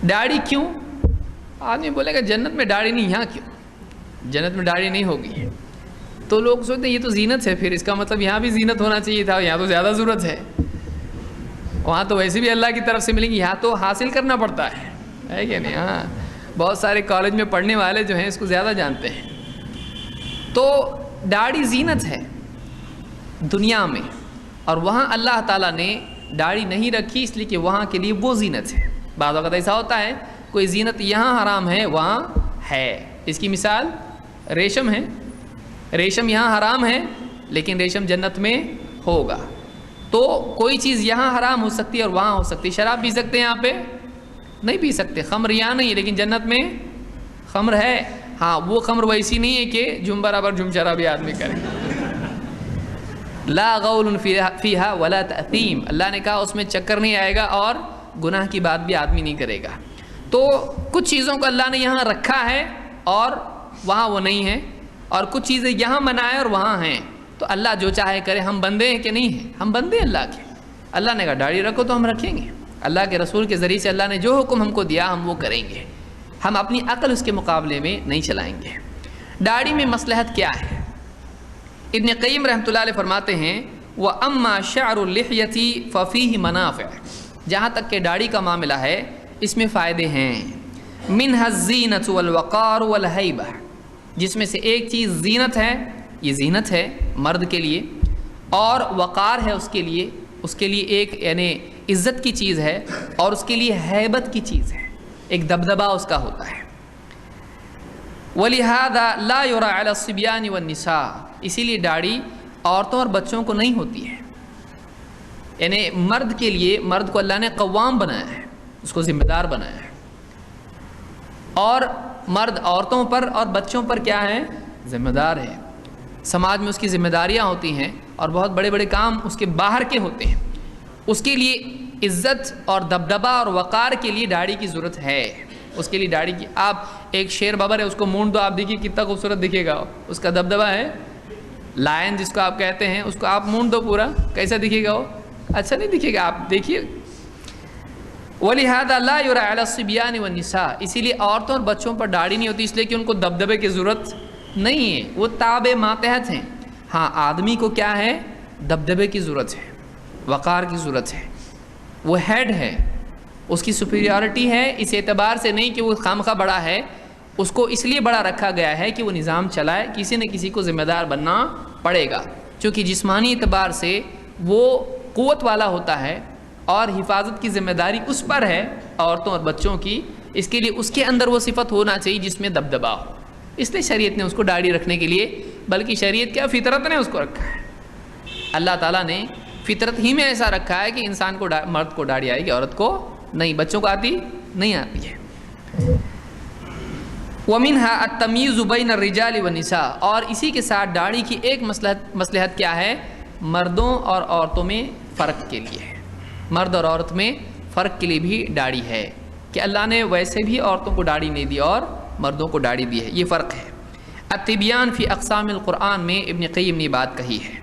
داڑھی کیوں؟ آدمی بولے گا جنت میں داڑھی نہیں، یہاں کیوں؟ جنت میں داڑھی نہیں ہوگی تو لوگ سوچتے ہیں یہ تو زینت ہے، پھر اس کا مطلب یہاں بھی زینت ہونا چاہیے تھا، یہاں تو زیادہ ضرورت ہے، وہاں تو ویسے بھی اللہ کی طرف سے ملیں گی، یہاں تو حاصل کرنا پڑتا ہے کہ نہیں؟ ہاں، بہت سارے کالج میں پڑھنے والے جو ہیں اس کو زیادہ جانتے ہیں۔ تو داڑھی زینت ہے دنیا میں، اور وہاں اللہ تعالیٰ نے داڑھی نہیں رکھی اس لیے کہ وہاں کے لیے وہ زینت ہے۔ بعض اوقات ایسا ہوتا ہے کوئی زینت یہاں حرام ہے وہاں ہے، اس کی مثال ریشم ہے، ریشم یہاں حرام ہے لیکن ریشم جنت میں ہوگا۔ تو کوئی چیز یہاں حرام ہو سکتی ہے اور وہاں ہو سکتی ہے۔ شراب پی سکتے ہیں یہاں پہ؟ نہیں پی سکتے، خمر یہاں نہیں ہے لیکن جنت میں خمر ہے۔ ہاں، وہ خمر ویسی نہیں ہے کہ جم برابر جم شرابی آدمی کرے۔ لا غول فیہا ولا تأثیم، اللہ نے کہا اس میں چکر نہیں آئے گا اور گناہ کی بات بھی آدمی نہیں کرے گا۔ تو کچھ چیزوں کو اللہ نے یہاں رکھا ہے اور وہاں وہ نہیں ہے، اور کچھ چیزیں یہاں منع ہے اور وہاں ہیں۔ تو اللہ جو چاہے کرے، ہم بندے ہیں کہ نہیں ہیں؟ ہم بندے ہیں اللہ کے۔ اللہ نے کہا داڑھی رکھو تو ہم رکھیں گے، اللہ کے رسول کے ذریعے سے اللہ نے جو حکم ہم کو دیا ہم وہ کریں گے، ہم اپنی عقل اس کے مقابلے میں نہیں چلائیں گے۔ داڑھی میں مصلحت کیا ہے؟ ابن قیم رحمۃ اللہ علیہ فرماتے ہیں وَأَمَّا شَعْرُ اللِّحْيَةِ فَفِيهِ مَنَافِعُ، جہاں تک کہ داڑھی کا معاملہ ہے اس میں فائدے ہیں۔ مِنْهَا الزِّينَةُ وَالْوَقَارُ وَالْهَيْبَةُ، جس میں سے ایک چیز زینت ہے، یہ زینت ہے مرد کے لیے، اور وقار ہے اس کے لیے ایک یعنی عزت کی چیز ہے، اور اس کے لیے ہیبت کی چیز ہے، ایک دبدبا اس کا ہوتا ہے۔ وَلِهَذَا لَا يُرَى عَلَى الصِّبْيَانِ وَالنِّسَاءِ، اسی لیے داڑھی عورتوں اور بچوں کو نہیں ہوتی ہے۔ یعنی مرد کے لیے، مرد کو اللہ نے قوام بنایا ہے، اس کو ذمہ دار بنایا ہے، اور مرد عورتوں پر اور بچوں پر کیا ہے؟ ذمہ دار ہے۔ سماج میں اس کی ذمہ داریاں ہوتی ہیں اور بہت بڑے بڑے کام اس کے باہر کے ہوتے ہیں، اس کے لیے عزت اور دبدبا اور وقار کے لیے داڑھی کی ضرورت ہے۔ اس کے لیے داڑھی کی، آپ ایک شیر ببر ہے اس کو مونڈ دو، آپ دیکھیے کتنا خوبصورت دکھے گا، اس کا دبدبا ہے، لائن جس کو آپ کہتے ہیں، اس کو آپ مونڈ دو پورا، کیسا دکھے گا وہ؟ اچھا نہیں دکھے گا، آپ دیکھیے۔ وَلِهَذَا لَا يُرَى عَلَى الصِّبْيَانِ وَالنِّسَاءِ، اسی لیے عورتوں اور بچوں پر داڑھی نہیں ہوتی اس لیے کہ ان کو دبدبے کی ضرورت نہیں ہے، وہ تابع ماتحت ہیں۔ ہاں، آدمی کو کیا ہے؟ دبدبے کی ضرورت ہے، وقار کی ضرورت ہے، وہ ہیڈ ہے، اس کی سپیریورٹی ہے، اس اعتبار سے نہیں کہ وہ خامخواہ بڑا ہے، اس کو اس لیے بڑا رکھا گیا ہے کہ وہ نظام چلائے، کسی نہ کسی کو ذمہ دار بننا پڑے گا، چونکہ جسمانی اعتبار سے وہ قوت والا ہوتا ہے اور حفاظت کی ذمہ داری اس پر ہے عورتوں اور بچوں کی، اس کے لیے اس کے اندر وہ صفت ہونا چاہیے جس میں دبدبا ہو، اس لیے شریعت نے اس کو داڑھی رکھنے کے لیے، بلکہ شریعت کیا فطرت نے اس کو رکھا ہے، اللہ تعالیٰ نے فطرت ہی میں ایسا رکھا ہے کہ انسان کو مرد کو داڑھی آئے گی، عورت کو نہیں، بچوں کو آتی نہیں آتی ہے۔ وَمِنْهَا التَّمْيِيزُ بَيْنَ الرِّجَالِ وَالنِّسَاءِ، اور اسی کے ساتھ داڑھی کی ایک مصلحت کیا ہے؟ مردوں اور عورتوں میں فرق کے لیے ہے، مرد اور عورت میں فرق کے لیے بھی داڑھی ہے، کہ اللہ نے ویسے بھی عورتوں کو داڑھی نہیں دی اور مردوں کو داڑھی دی ہے، یہ فرق ہے۔ التبیان فی اقسام القرآن میں ابن قیم نے بات کہی ہے۔